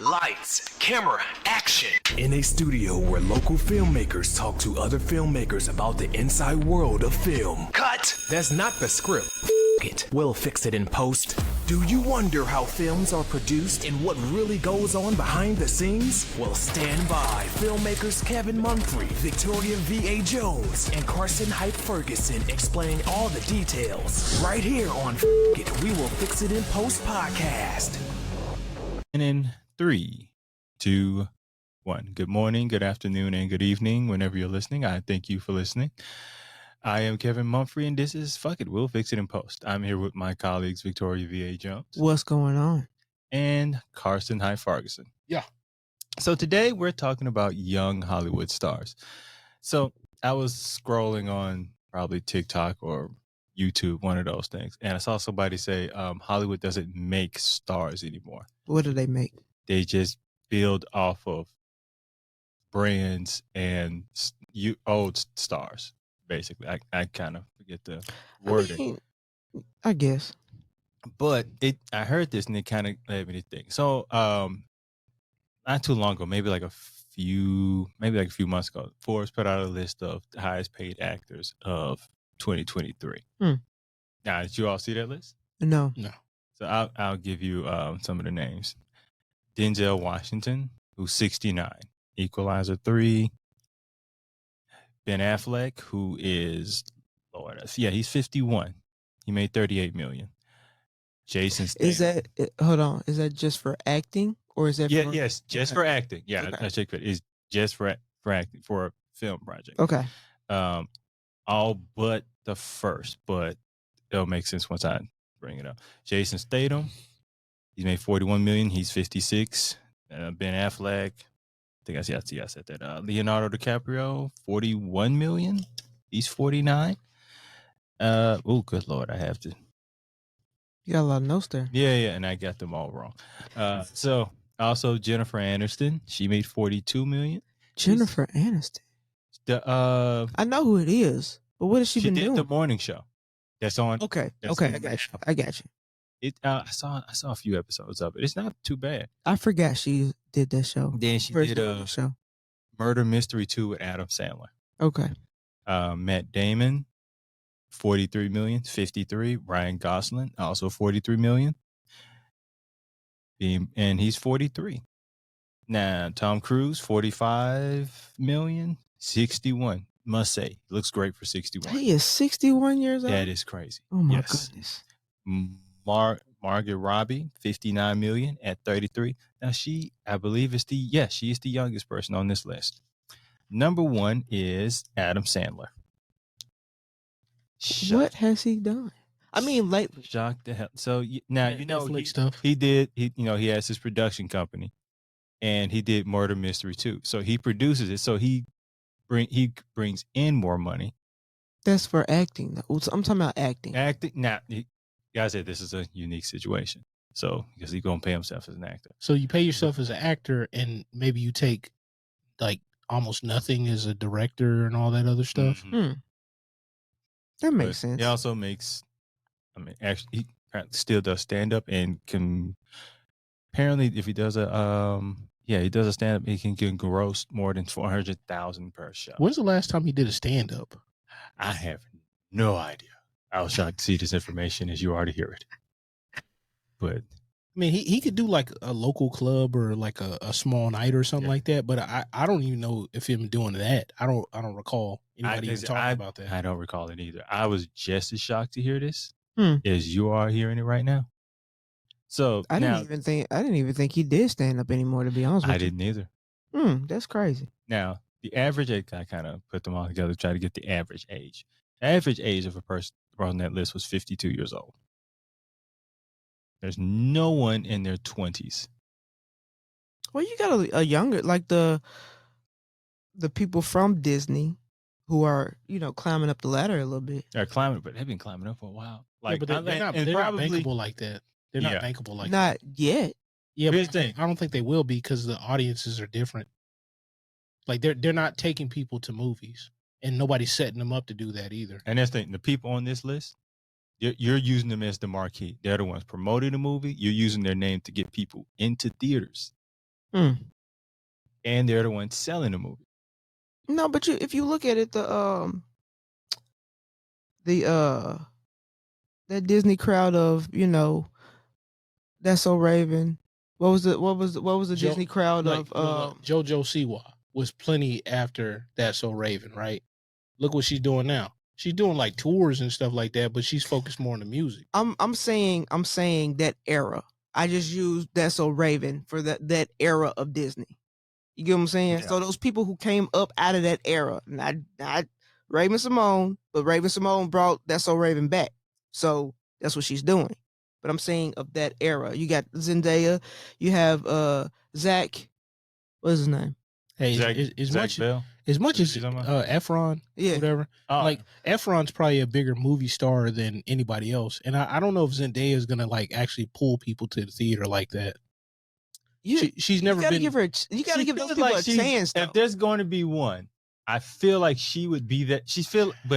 Lights, camera, action. In a studio where local filmmakers talk to other filmmakers about the inside world of film. Cut. That's not the script. It. We'll fix it in post. Do you wonder how films are produced and what really goes on behind the scenes? Well, stand by. Filmmakers Kevin Mumphrey, Victoria V.A. Jones, and Carson Hype Ferguson explain all the details. Right here on It, We Will Fix It in Post podcast. And in 3, 2, 1. Good morning, good afternoon, and good evening. Whenever you're listening, I thank you for listening. I am Kevin Mumphrey, and this is Fuck It, We'll Fix It in Post. I'm here with my colleagues, Victoria V.A. Jones. What's going on? And Carson Hype Ferguson. Yeah. So today we're talking about young Hollywood stars. So I was scrolling on probably TikTok or YouTube, one of those things, and I saw somebody say Hollywood doesn't make stars anymore. What do they make? They just build off of brands and old stars, basically. I kind of forget the wording. I guess. But I heard this and it kind of made me think. So not too long ago, maybe like a few months ago, Forbes put out a list of the highest paid actors of 2023. Now, did you all see that list? No. So I'll give you some of the names. Denzel Washington, who's 69. Equalizer 3. Ben Affleck, who is, he's 51. He made $38 million. Jason Statham. Is that just for acting or is that for? Yes, just for acting. Yeah, okay. I checked it. It's just for acting for a film project. Okay. All but the first, but it'll make sense once I bring it up. Jason Statham, he's made $41 million. He's 56. Ben Affleck, I think I said that. Leonardo DiCaprio, $41 million. He's 49. Oh, good Lord, I have to. You got a lot of notes there. Yeah, and I got them all wrong. So also Jennifer Aniston, she made $42 million. Jennifer Aniston. I know who it is, but what has she been doing? The morning show. That's on. Okay. I got you. I saw a few episodes of it. It's not too bad. I forgot she did that show. Then she did a show, Murder Mystery 2 with Adam Sandler. Okay. Matt Damon, $43 million. 53. Ryan Gosling, also $43 million. And he's 43. Now Tom Cruise, $45 million. 61. Must say, looks great for 61. He is 61 years old. That is crazy. Oh my goodness. Margaret Robbie, $59 million at 33. Now she is the youngest person on this list. Number 1 is Adam Sandler. What has he done? I mean, lately. Shocked the hell. So now stuff. He has his production company, and he did Murder Mystery 2. So he produces it. So he brings in more money. That's for acting. I'm talking about acting. Acting. Now, guys said this is a unique situation. So because he's gonna pay himself as an actor. So you pay yourself as an actor, and maybe you take like almost nothing as a director and all that other stuff. Mm-hmm. That makes sense. He also makes. Actually, he still does stand up and can. Apparently, if he does a stand up, he can gross more than $400,000 per show. When's the last time he did a stand up? I have no idea. I was shocked to see this information as you already hear it. But I mean, he could do like a local club or like a small night or something like that. But I don't even know if him doing that. I don't recall anybody even talking about that. I don't recall it either. I was just as shocked to hear this as you are hearing it right now. So I didn't even think he did stand up anymore, to be honest with you. I didn't either. That's crazy. Now, the average age, I kind of put them all together to try to get the average age. The average age of a person on that list was 52 years old. There's no one in their 20s. Well, you got a younger, like the people from Disney who are, climbing up the ladder a little bit. They're climbing, but they've been climbing up for a while. Like, but they're not bankable like that. They're not bankable like that. Not yet. Yeah, but I don't think they will be because the audiences are different. Like they're not taking people to movies, and nobody's setting them up to do that either. And that's the thing. The people on this list, you're using them as the marquee. They're the ones promoting the movie. You're using their name to get people into theaters. Hmm. and they're the ones selling the movie. No, but if you look at it, the that Disney crowd of, That's So Raven. What was the Disney crowd of JoJo Siwa was plenty after That's So Raven, right? Look what she's doing now. She's doing like tours and stuff like that, but she's focused more on the music. I'm saying that era. I just used That's So Raven for that era of Disney. You get what I'm saying? Yeah. So those people who came up out of that era, not Raven Simone, but Raven Simone brought That's So Raven back. So that's what she's doing. But I'm saying of that era. You got Zendaya, you have Zach, what's his name? Hey, Zach Bell? as much as Is that what you're talking about? Efron, Yeah. whatever. Oh. Like Efron's probably a bigger movie star than anybody else, and I don't know if Zendaya is gonna like actually pull people to the theater like that. She's never been. You gotta give those people a chance. Though. If there's going to be one, I feel like she would be that.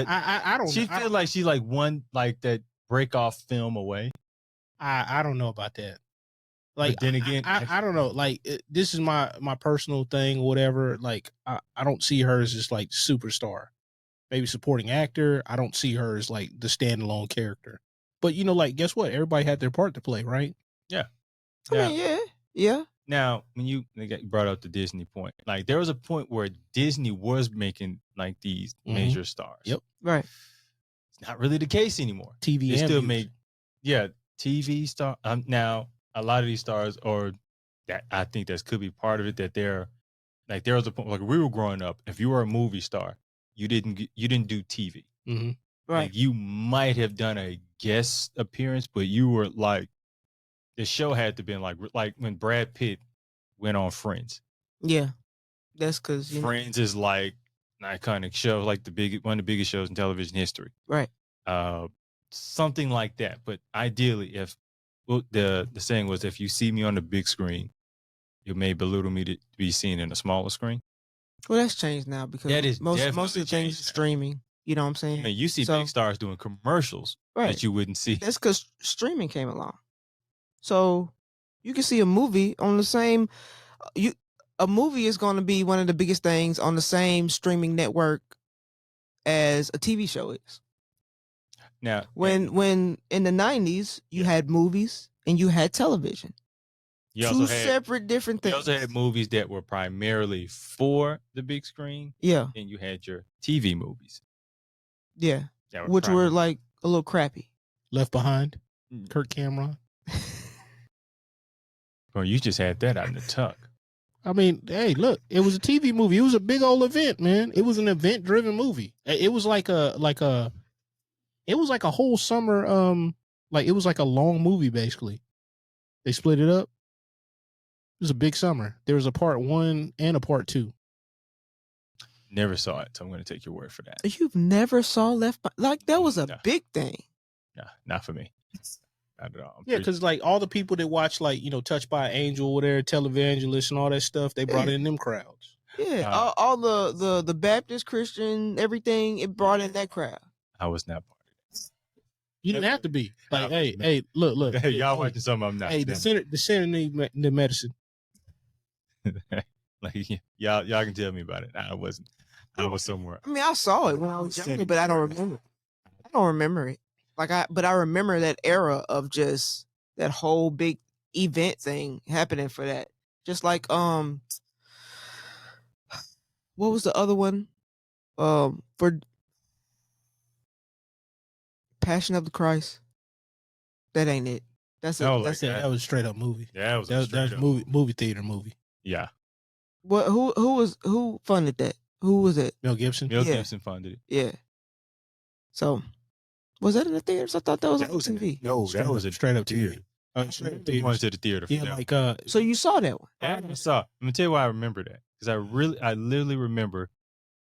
I don't. She feel like she's like one like that break off film away. I don't know about that. Like, but then again, I don't know. Like, this is my personal thing or whatever. Like, I don't see her as just like superstar, maybe supporting actor. I don't see her as like the standalone character. But like, guess what? Everybody had their part to play, right? Yeah. I mean, yeah. Now, when you brought up the Disney point, like there was a point where Disney was making like these major stars. Yep. Right. It's not really the case anymore. TV they still music. make, TV star. Now a lot of these stars, or that I think that could be part of it, that they're like there was a point like we were growing up. If you were a movie star, you didn't do TV. Mm-hmm. Right. Like you might have done a guest appearance, but you were like. The show had to been like when Brad Pitt went on Friends. Yeah, that's because Friends is like an iconic show, like one of the biggest shows in television history. Right. Something like that. But ideally, if the saying was, if you see me on the big screen, it may belittle me to be seen in a smaller screen. Well, that's changed now because that is most of the things are streaming. You know what I'm saying? I mean, you see big stars doing commercials that you wouldn't see. That's because streaming came along. So you can see a movie on the same. A movie is going to be one of the biggest things on the same streaming network as a TV show is. Now, when in the 90s you had movies and you had television. Two separate different things. You also had movies that were primarily for the big screen. Yeah. And you had your TV movies. Yeah. Which were like a little crappy. Left Behind, Kirk Cameron. Well, you just had that out in the tuck. I mean, hey, look, it was a TV movie. It was a big old event, man. It was an event-driven movie. It was like a whole summer. Like it was like a long movie basically. They split it up. It was a big summer. There was a part 1 and a part 2. Never saw it, so I'm going to take your word for that. You've never saw Left Behind? Like that was a big thing. No, not for me. Not at all. Yeah, because like all the people that watch like Touched by an Angel, whatever, Televangelists and all that stuff, they brought in them crowds. Yeah, all the Baptist, Christian, everything, it brought in that crowd. I was not part of it. You didn't have to be. Like, hey, look. Hey, y'all watching something I'm not. Hey, the center need the medicine. Like y'all can tell me about it. I wasn't. I was somewhere. I mean, I saw it when I was younger, but I don't remember. I don't remember it. But I remember that era of just that whole big event thing happening for that. Just like what was the other one? For Passion of the Christ. That ain't it. That was a straight up movie. Yeah, that was movie theater movie. Yeah. What? Who funded that? Who was it? Mel Gibson. Mel Gibson funded it. Yeah. So, was that in the theaters? I thought that was on TV. No, that was a straight up TV. Straight up TV. Went to the theater. For like So you saw that one? I saw. I'm gonna tell you why I remember that, because I literally remember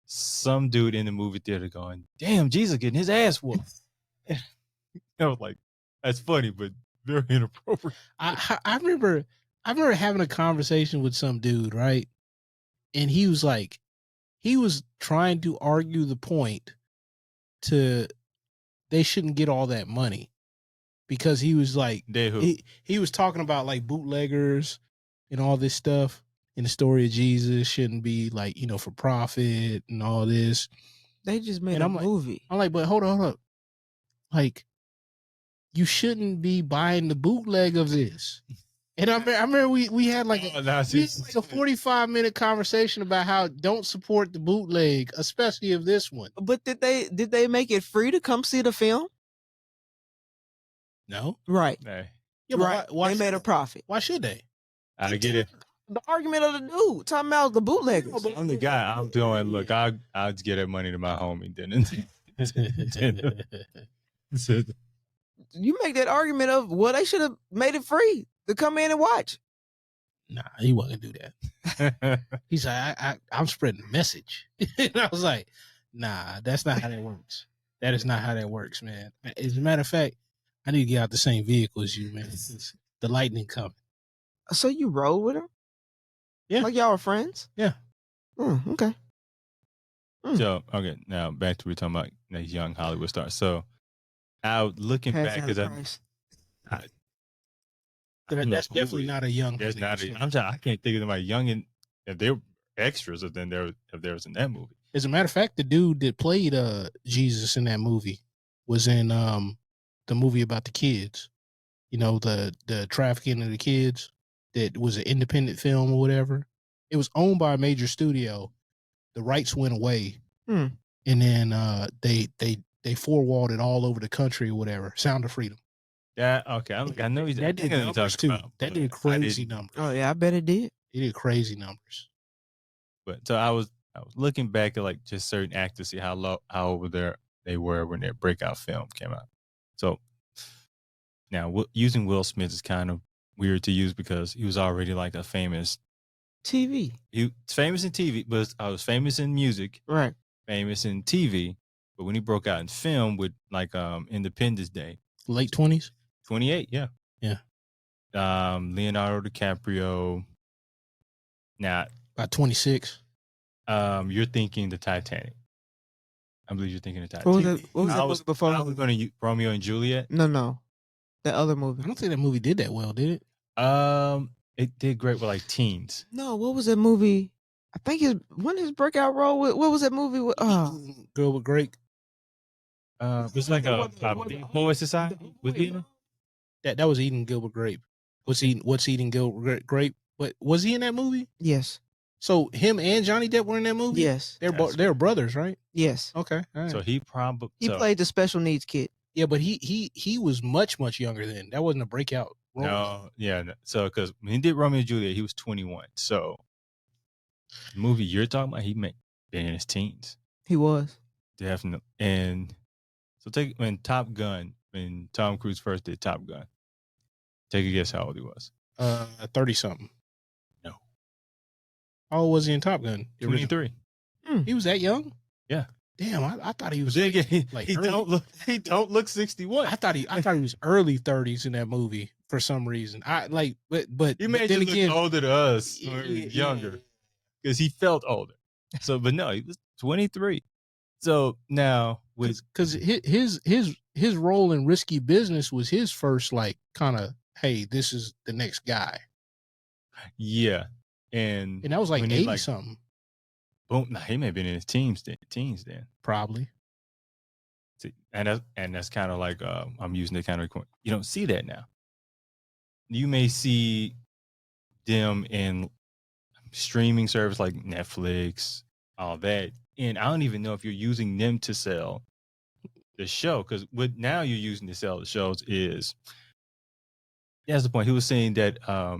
some dude in the movie theater going, "Damn, Jesus getting his ass whooped." I was like, "That's funny, but very inappropriate." I remember having a conversation with some dude, right? And he was like, he was trying to argue the point to they shouldn't get all that money, because he was like, he was talking about like bootleggers and all this stuff. in the story of Jesus shouldn't be like, for profit and all this. They just made And a I'm like- movie. I'm like, but hold on. Like, you shouldn't be buying the bootleg of this. And I remember we had like Oh, now a 45-minute conversation about how don't support the bootleg, especially of this one. But did they make it free to come see the film? No, Right. Nah, yeah, but Right. why They made a should- profit. Why should they? I get it. The argument of the dude talking about the bootleggers. I'm the guy. I'm doing. Look, I'll just get that money to my homie. Then You make that argument of, well, they should have made it free to come in and watch. Nah, he wasn't gonna do that. He's like, I'm spreading the message. And I was like, nah, that's not how that works. That is not how that works, man. As a matter of fact, I need to get out the same vehicle as you, man. It's the lightning coming. So you rode with him? Yeah. Like y'all were friends? Yeah. Okay. So okay, now back to we talking about these young Hollywood stars. So I was looking Pass back down because the I price. That's definitely not a young. There's not. person. I can't think of them like young and if they were extras, if there was in that movie. As a matter of fact, the dude that played Jesus in that movie was in the movie about the kids. The trafficking of the kids. That was an independent film or whatever. It was owned by a major studio. The rights went away, and then they forwarded it all over the country or whatever. Sound of Freedom. Yeah. Okay. I know he's That did numbers too. That did crazy numbers. Oh yeah, I bet it did. It did crazy numbers. But so I was looking back at like just certain actors, see how over they were when their breakout film came out. So now using Will Smith is kind of weird to use because he was already like a famous TV. He was famous in TV, but I was famous in music, Right. famous in TV. But when he broke out in film with like Independence Day, Late 20s. 28, yeah, Yeah. Leonardo DiCaprio. Now, About 26. you're thinking the Titanic. I believe you're thinking the Titanic. What was that movie before? I was going to Romeo and Juliet. No. That other movie. I don't think that movie did that well, did it? It did great with like teens. No, what was that movie? I think his breakout role with, what was that movie with? Girl with Grape. It's like a Boy Society with him. That was Eating Gilbert Grape. What's Eating Gilbert Grape? But was he in that movie? Yes. So him and Johnny Depp were in that movie? Yes. They're brothers, right? Yes. Okay. All right. So he probably played the special needs kid. Yeah, but he was much younger then. That wasn't a breakout role. No, yeah. No. So because when he did Romeo and Juliet, he was 21. So the movie you're talking about, he been in his teens. He was. Definitely. And so when Top Gun, when Tom Cruise first did Top Gun, take a guess how old he was. 30 something. No. How old was he in Top Gun? The original? 23. He was that young? Yeah. Damn, I thought he was Like he don't look 61. I thought he was early 30s in that movie for some reason. But He made then you again, look older to us when we were younger because he felt older. So, but no, he was 23. So now because his role in Risky Business was his first like kind of, hey, this is the next guy. Yeah. And that was like when 80 something. Boom. Nah, he may have been in his teens then. Probably. See, and that's kind of like I'm using it kind of you don't see that now. You may see them in streaming service like Netflix, all that, and I don't even know if you're using them to sell the show because what now you're using to sell the shows is. That's the point. He was saying that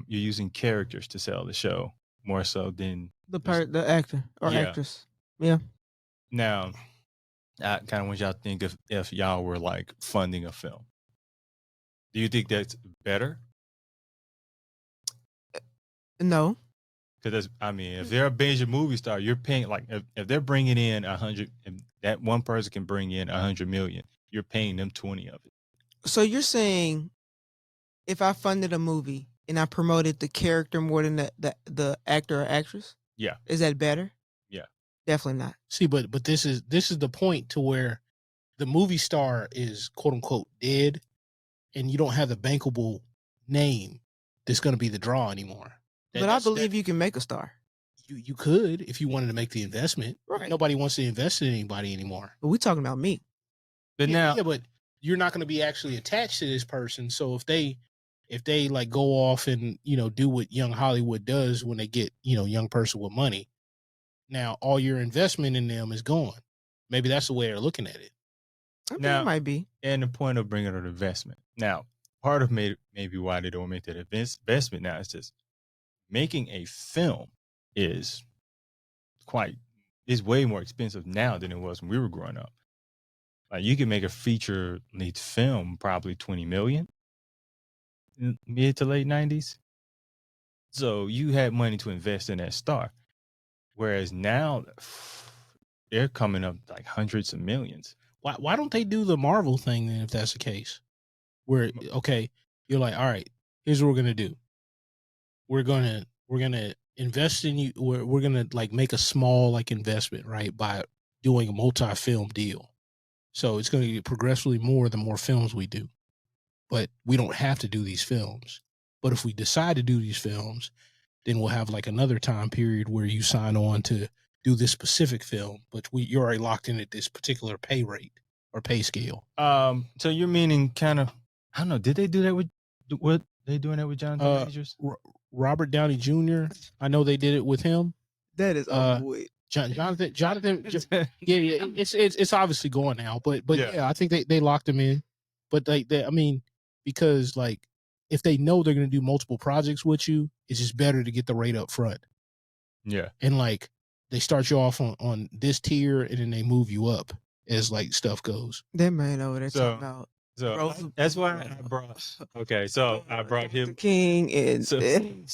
you're using characters to sell the show more so than the actor or actress. Yeah. Now, I kind of want y'all to think if y'all were like funding a film. Do you think that's better? No. Because if they're a major movie star, you're paying like if they're bringing in 100, if that one person can bring in 100 million, you're paying them 20 of it. So you're saying, if I funded a movie and I promoted the character more than the actor or actress, Yeah. is that better? Yeah. Definitely not. See, but this is the point to where the movie star is quote unquote dead, and you don't have the bankable name that's going to be the draw anymore. But I believe you can make a star. You could if you wanted to make the investment. Right. Nobody wants to invest in anybody anymore. But we're talking about me. But now, but you're not going to be actually attached to this person. So if they like go off and do what young Hollywood does when they get young person with money, now all your investment in them is gone. Maybe that's the way they're looking at it. I mean, Now- it might be. and the point of bringing an investment. Now, part of maybe why they don't make that investment now is just making a film is way more expensive now than it was when we were growing up. Like you can make a feature length film probably $20 million in mid to late 90s. So you had money to invest in that star. Whereas now they're coming up like hundreds of millions. Why don't they do the Marvel thing then if that's the case? Where okay, you're like, all right, here's what we're gonna do. We're gonna invest in you. We're gonna like make a small like investment, right, by doing a multi-film deal. So it's gonna get progressively more the more films we do. But we don't have to do these films. But if we decide to do these films, then we'll have like another time period where you sign on to do this specific film, but you're already locked in at this particular pay rate or pay scale. So you're meaning kind of, I don't know, did they do that with what they doing that with Jonathan Majors? Robert Downey Jr. I know they did it with him. That is with. Jonathan. Yeah, it's obviously going now, but yeah, I think they locked him in. But I mean, because like if they know they're going to do multiple projects with you, it's just better to get the rate up front. Yeah, and like they start you off on this tier, and then they move you up as like stuff goes. That man over there talking about. So that's why I brought. Okay, so I brought him King and stop. and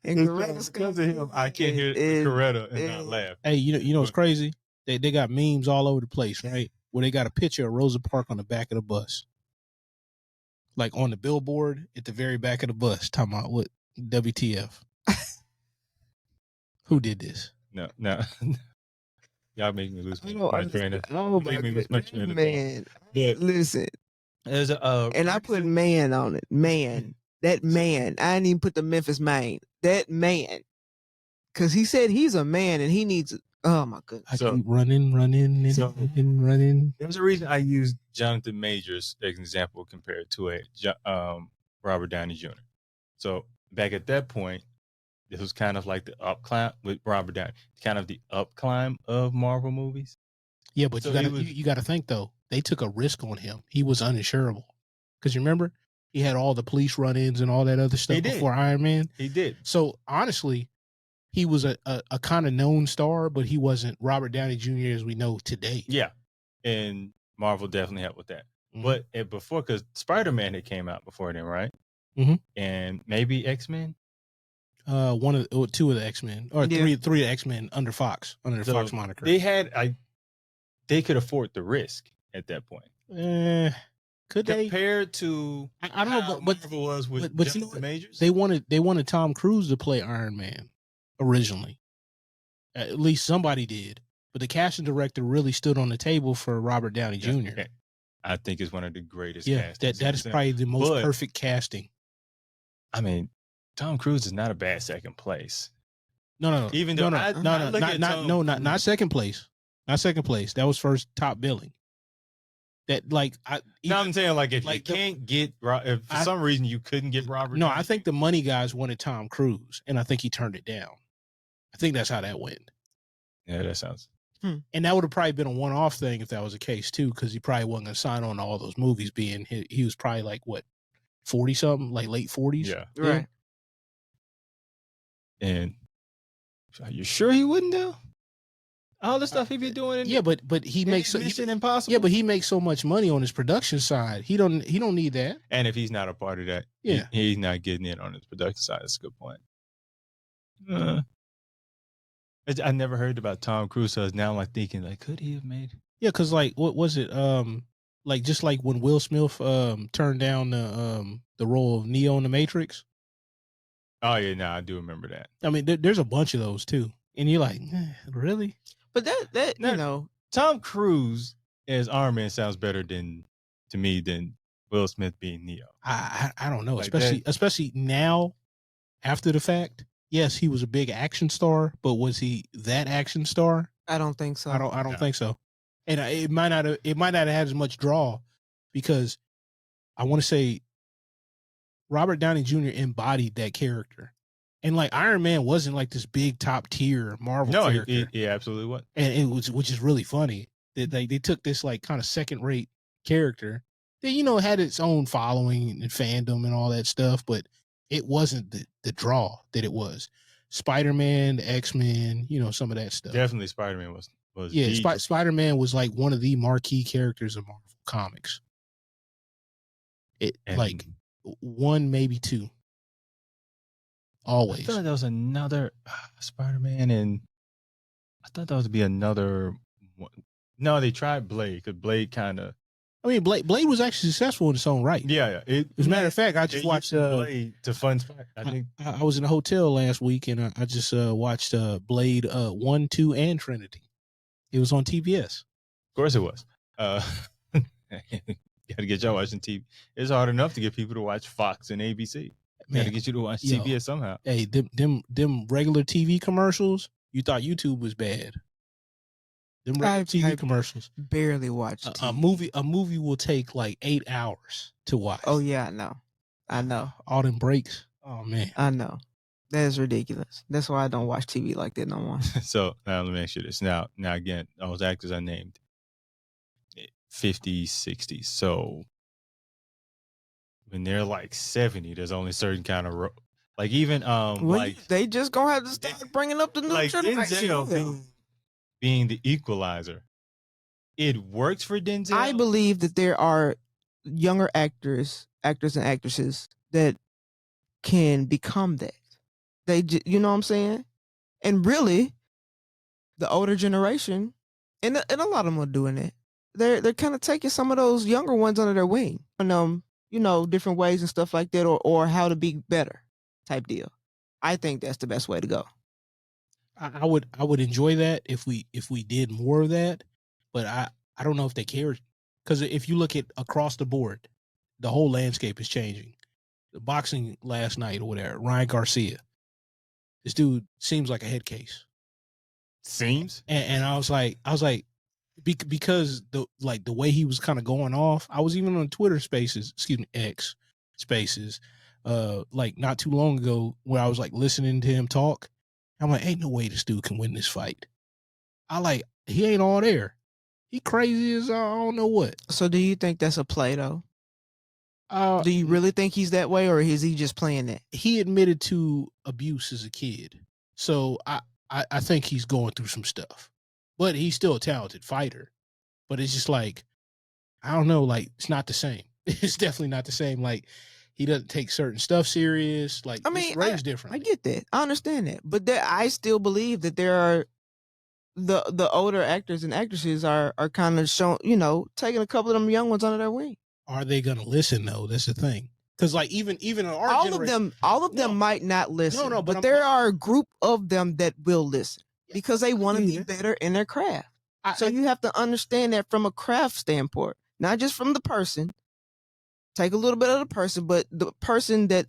Because of him, I can't hear Coretta and not laugh. Hey, you know what's crazy? They got memes all over the place, right? Where they got a picture of Rosa Parks on the back of the bus, like on the billboard at the very back of the bus. Talking about what WTF? Who did this? No. Y'all make me lose my train of man. But Listen, there's a and I put man on it. Man, that man. I didn't even put the Memphis man. That man, because he said he's a man and he needs. Oh my goodness! I keep running, and running. There's a reason I used Jonathan Majors as an example compared to a Robert Downey Jr. So back at that point, this was kind of like the up climb with Robert Downey, kind of the up climb of Marvel movies. Yeah, but So you got to think though, they took a risk on him. He was uninsurable because you remember he had all the police run-ins and all that other stuff before Iron Man. He did. So honestly, he was a kind of known star, but he wasn't Robert Downey Jr. as we know today. Yeah, and Marvel definitely helped with that. Mhm. But before, because Spider-Man had came out before then, right? Mhm. And maybe X-Men. Two of the X-Men or three of the X-Men under the Fox moniker. They had they could afford the risk at that point. Could they? Compared to I don't know, but Marvel was with but you know Jonathan Majors. They wanted Tom Cruise to play Iron Man originally. At least somebody did. But the casting director really stood on the table for Robert Downey Jr. Okay. I think it's one of the greatest. Yeah, that is probably the most perfect casting. I mean, Tom Cruise is not a bad second place. No. Even though not second place. Not second place. That was first top billing. That like I'm saying like if like you can't get if for some reason you couldn't get Robert. No, I think the money guys wanted Tom Cruise, and I think he turned it down. I think that's how that went. Yeah, that sounds. And that would have probably been a one-off thing if that was the case too, because he probably wasn't going to sign on to all those movies. Being he was probably like what 40 something, like late 40s. Yeah, right. And are you sure he wouldn't though? All the stuff he be doing. Yeah, but he makes Mission Impossible. Yeah, but he makes so much money on his production side. He don't need that. And if he's not a part of that, he's not getting in on his production side. That's a good point. I never heard about Tom Cruise, so now I'm like thinking, like, could he have made? Yeah, because like, what was it? Like just like when Will Smith turned down the role of Neo in the Matrix. Oh yeah, no, I do remember that. I mean, there's a bunch of those too, and you're like, really? But that you know, Tom Cruise as Iron Man sounds better to me than Will Smith being Neo. I don't know, Like especially now after the fact. Yes, he was a big action star, but was he that action star? I don't think so. I don't No. think so. And it might not have had as much draw because I want to say Robert Downey Jr. embodied that character. And like Iron Man wasn't like this big top tier Marvel No, character. he absolutely was. And it was, which is really funny that they took this like kind of second rate character that, you know, had its own following and fandom and all that stuff, but it wasn't the draw that it was. Spider-Man, X-Men, you know, some of that stuff. Definitely Spider-Man was Yeah, the Spider-Man was like one of the marquee characters of Marvel Comics. It and like one, maybe two. I Always. feel like there was another Spider-Man, and I thought that was to be another one. No, they tried Blade because Blade kind of. I mean, Blade was actually successful in its own right. Yeah. As a matter of fact, I they just watched used Blade to fund Spider. I think I was in a hotel last week and I just watched Blade 1, 2, and Trinity. It was on TBS. of course it was. Got to get y'all watching TV. It's hard enough to get people to watch Fox and ABC. Got to get you to watch CBS somehow. Hey, them regular TV commercials. You thought YouTube was bad. Them regular TV commercials. Barely watch A movie will take like 8 hours to watch. Oh yeah, I know. All them breaks. Oh man, I know. That is ridiculous. That's why I don't watch TV like that no more. So now let me ask you this. Now again, those actors I named, 50s, 60s. So when they're like 70, there's only certain kind of like even like they just gonna have to start bringing up the new like generation. Denzel being the equalizer. It works for Denzel. I believe that there are younger actors and actresses that can become that. You know what I'm saying? And really, the older generation, and a lot of them are doing it. They're kind of taking some of those younger ones under their wing, and you know, different ways and stuff like that, or how to be better, type deal. I think that's the best way to go. I would enjoy that if we did more of that, but I don't know if they care, because if you look at across the board, the whole landscape is changing. The boxing last night or whatever, Ryan Garcia, this dude seems like a head case. Seems, and I was like, because the way he was kind of going off, I was even on Twitter Spaces, X Spaces, like not too long ago, where I was like listening to him talk. I'm like, ain't no way this dude can win this fight. He ain't all there. He crazy as I don't know what. So do you think that's a play though? Do you really think he's that way, or is he just playing that? He admitted to abuse as a kid, so I think he's going through some stuff. But he's still a talented fighter. But it's just like, I don't know, like it's not the same. It's definitely not the same. Like he doesn't take certain stuff serious. Like, I mean, raised differently. I get that. I understand that. But I still believe that there are the older actors and actresses are kind of showing, you know, taking a couple of them young ones under their wing. Are they gonna listen though? That's the thing. Because like even in our all of them might not listen. No, but there are a group of them that will listen because they want to be better in their craft. So you have to understand that from a craft standpoint, not just from the person. Take a little bit of the person, but the person that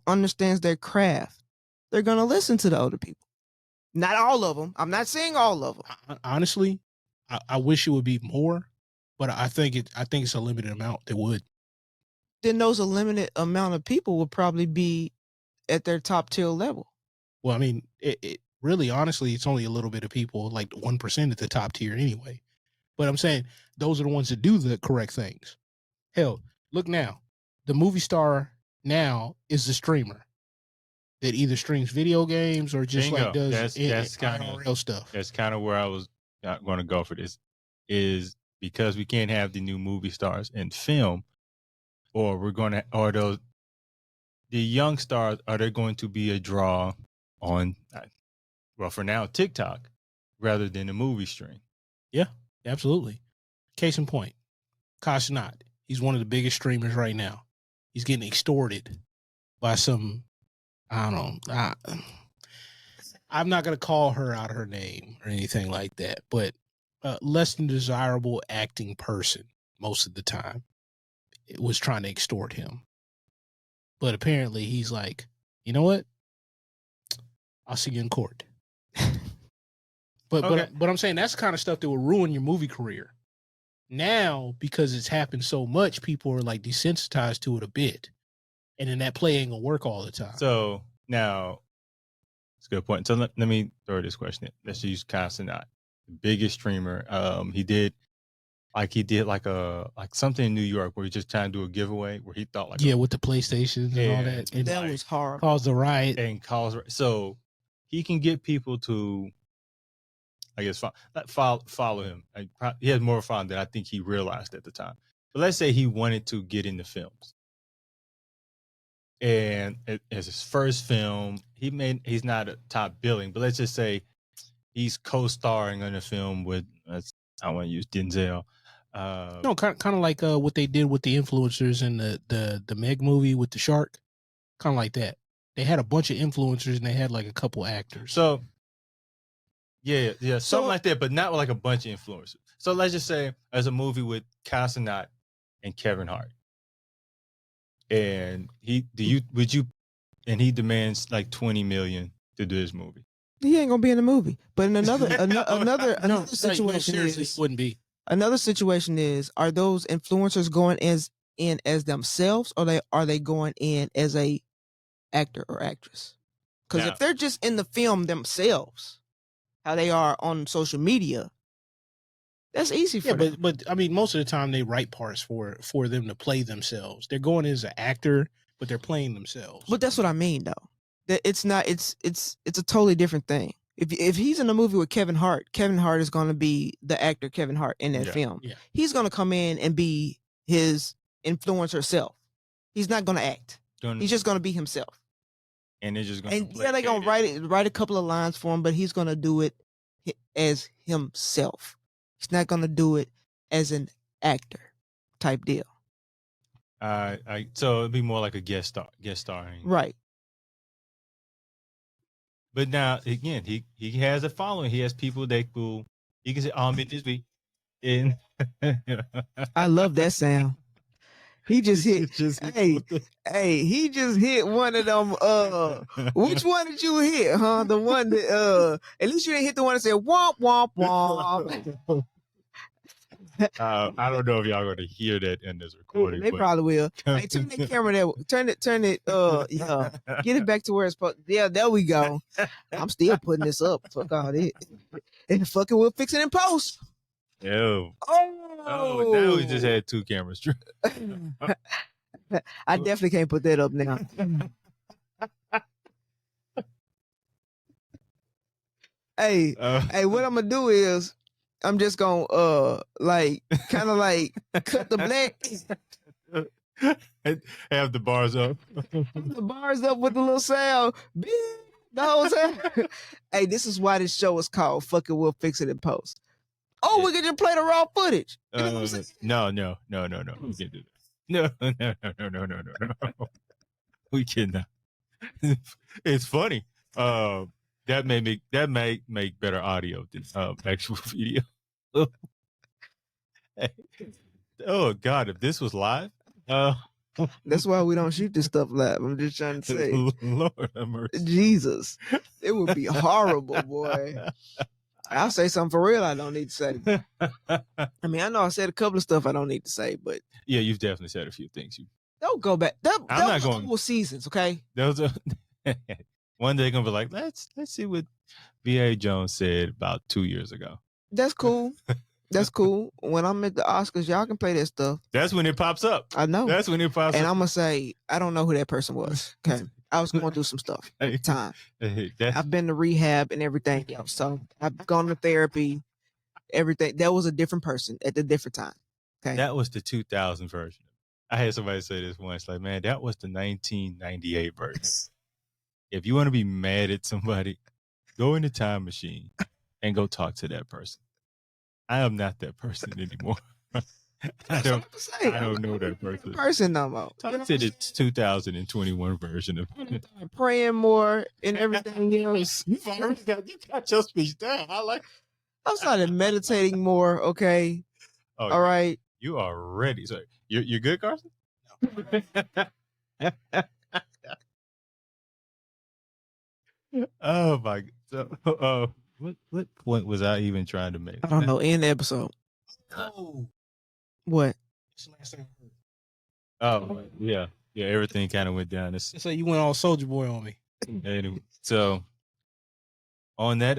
understands their craft, they're gonna listen to the older people. Not all of them. I'm not saying all of them. Honestly, I wish it would be more, but I think it's a limited amount that would. Then those a limited amount of people would probably be at their top tier level. Well, I mean, it really, honestly, it's only a little bit of people, like 1% at the top tier anyway. But I'm saying those are the ones that do the correct things. Hell, look now. The movie star now is the streamer that either streams video games or just like does that's kind of real stuff. That's kind of where I was going to go for this, is because we can't have the new movie stars in film, or the young stars, are they going to be a draw on, well, for now, TikTok rather than the movie stream? Yeah, absolutely. Case in point, Kashnat. He's one of the biggest streamers right now. He's getting extorted by some, I don't know. I'm not going to call her out her name or anything like that, but less than desirable acting person most of the time. was trying to extort him. But apparently he's like, you know what? I'll see you in court. But I'm saying that's the kind of stuff that will ruin your movie career. Now, because it's happened so much, people are like desensitized to it a bit. And then that play ain't gonna work all the time. So now, it's a good point. So let me throw this question in. Let's use Constantine, the biggest streamer. He did something in New York where he just trying to do a giveaway where he thought with the PlayStations and all that. And That was horrible. Caused a riot. So he can get people to, I guess, follow him. He has more fun than I think he realized at the time. But let's say he wanted to get into films. And as his first film, he's not a top billing, but let's just say he's co-starring in a film with, I want to use Denzel. No, kind of like what they did with the influencers in the Meg movie with the shark. Kind of like that. They had a bunch of influencers and they had like a couple actors. So, yeah, something like that, but not like a bunch of influencers. So let's just say there's a movie with Constantine and Kevin Hart. And he demands like $20 million to do this movie. He ain't gonna be in the movie. But in another situation is wouldn't be. Another situation is, are those influencers going in as themselves, or are they going in as a actor or actress? Because if they're just in the film themselves, how they are on social media, that's easy for them. But I mean, most of the time they write parts for them to play themselves. They're going as an actor, but they're playing themselves. But that's what I mean, though. That it's not. It's a totally different thing. If he's in a movie with Kevin Hart is going to be the actor Kevin Hart in that film. Yeah. He's going to come in and be his influencer self. He's not going to act. He's just going to be himself. And they're just going to they're going to write a couple of lines for him, but he's going to do it as himself. He's not going to do it as an actor type deal. So it'd be more like a guest starring. Right. But now again, he has a following. He has people that he can say, "Oh, I'm in this week." And I love that sound. He just hit. He just hit one of them. Which one did you hit? Huh? The one that. At least you didn't hit the one that said "womp womp womp." I don't know if y'all going to hear that in this recording. They probably will. Hey, turn that camera there. Turn it. Yeah. Get it back to where it's supposed. Yeah, there we go. I'm still putting this up. Fuck all this. And fucking we'll fix it in post. Oh, now we just had two cameras. I definitely can't put that up now. Hey, what I'm gonna do is I'm just gonna kind of like cut the black. Have the bars up. The bars up with the little sound. The whole time. Hey, this is why this show is called Fucking We'll Fix It in Post. Oh, we can just play the raw footage. You know what I'm saying? No. We can't do that. No. We cannot. It's funny. That may make better audio than actual video. Oh God! If this was live, that's why we don't shoot this stuff live. I'm just trying to say, Lord have mercy. Jesus, it would be horrible, boy. I'll say something for real I don't need to say. I mean, I know I said a couple of stuff I don't need to say, but yeah, you've definitely said a few things. Don't go back. I'm not going. Whole seasons, okay? Those are one day gonna be like, let's see what B.A. Jones said about 2 years ago. That's cool. That's cool. When I'm at the Oscars, y'all can play that stuff. That's when it pops up. I know. That's when it pops up. And I'm gonna say, I don't know who that person was. Okay. I was going through some stuff at the time. I've been to rehab and everything else. So I've gone to therapy, everything. That was a different person at a different time. Okay. That was the 2000 version. I had somebody say this once, like, man, that was the 1998 version. If you want to be mad at somebody, go in the time machine and go talk to that person. I am not that person anymore. I don't know that person. No more. Talk to the 2021 version of praying more and everything else. You got your speech down. I started meditating more. Okay. Oh, all right. You are ready. So you're good, Carson? Oh my. So, what point was I even trying to make? I don't know. End the episode. Oh, What? it's the last thing I heard. Oh yeah. Everything kind of went down. This So you went all Soldier Boy on me. anyway. So on that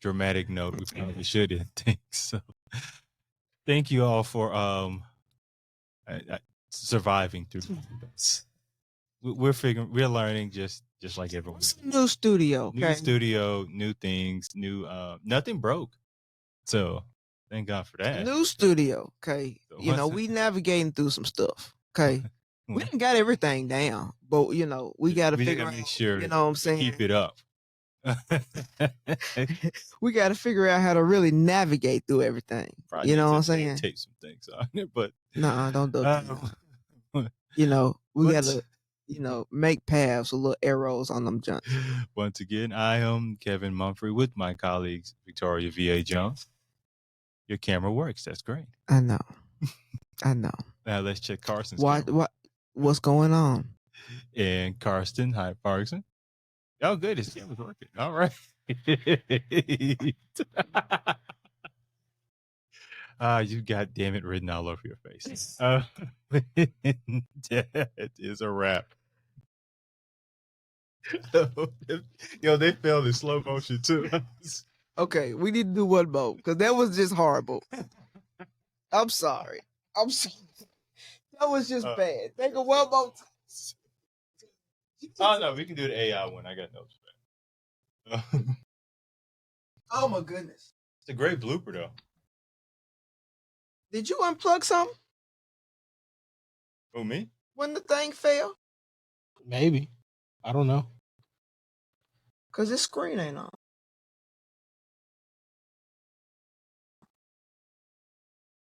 dramatic note, we probably should end things. So thank you all for surviving through this. We're learning just like everyone. It's a new studio. New Okay. studio, new things, new nothing broke. So thank God for that. New studio. Okay. So You know, once- we navigating through some stuff. Okay. We didn't got everything down, but you know, we got to just figure gotta out. make sure You know what I'm saying? keep it up. We got to figure out how to really navigate through everything. Probably You know need what I'm to saying? tape some things on it, but Nah, don't do that. um, You know, we What? got to, you know, make paths with little arrows on them junks. once again, I am Kevin Mumphrey with my colleagues Victoria V.A. Jones. Your camera works. That's great. I know. I know. Now let's check Carson's What's going on? and Karsten Hyde Parkson. Oh, good. His camera's working. All right. You got damn it written all over your face. That is a wrap. They failed in slow motion too. Okay, we need to do one more because that was just horrible. I'm sorry. I'm sorry. That was just bad. Think of one more time. Oh no, we can do the AI one. I got notes for that. Oh my goodness. It's a great blooper though. Did you unplug something Oh me? when the thing fell? Maybe. I don't know. Because this screen ain't on.